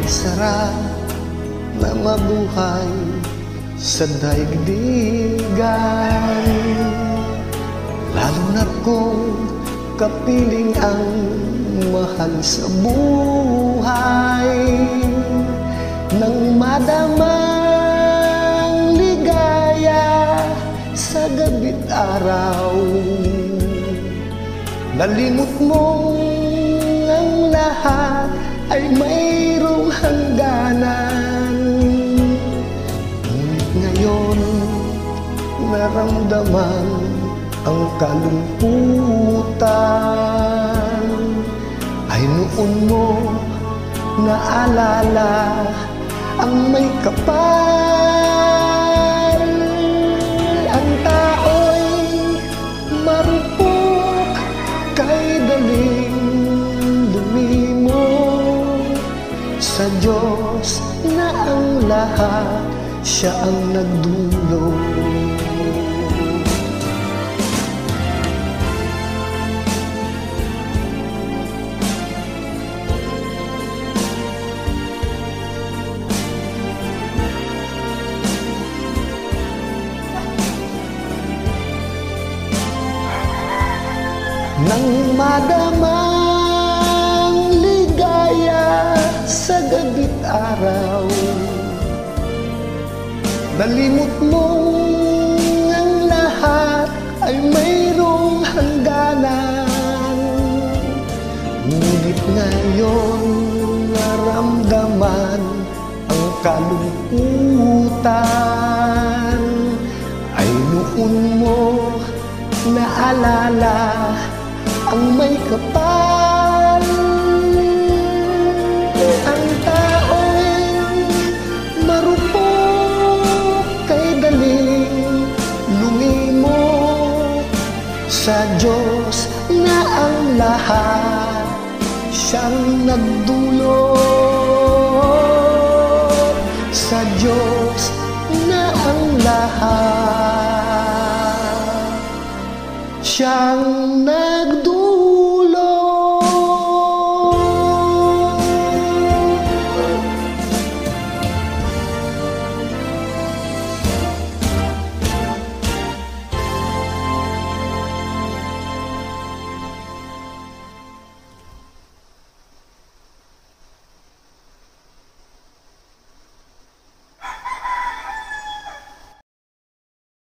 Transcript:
sarap na mabuhay sa daigdigan, lalo na't kung kapiling ang mahal sa buhay. Nang madamang ligaya sa gabi't araw, nalimot mong ang lahat ay mayroong hangganan. Ngunit ngayon naramdaman ang kalungkutan, ay noon mo naalala ang may kapal. Ang tao'y marupok, kay daling lumimok sa Diyos na ang lahat, siya ang nagdulot. Nang madamang ligaya sa gabi't araw, nalimot mong ang lahat ay mayroong hangganan. Ngunit ngayon naramdaman ang kalungkutan, ay noon mo naalala ang may kapal. Ang tao'y marupok, kay daling lumimok sa Diyos na ang lahat, siyang nagdulot. Sa Diyos na ang lahat, siyang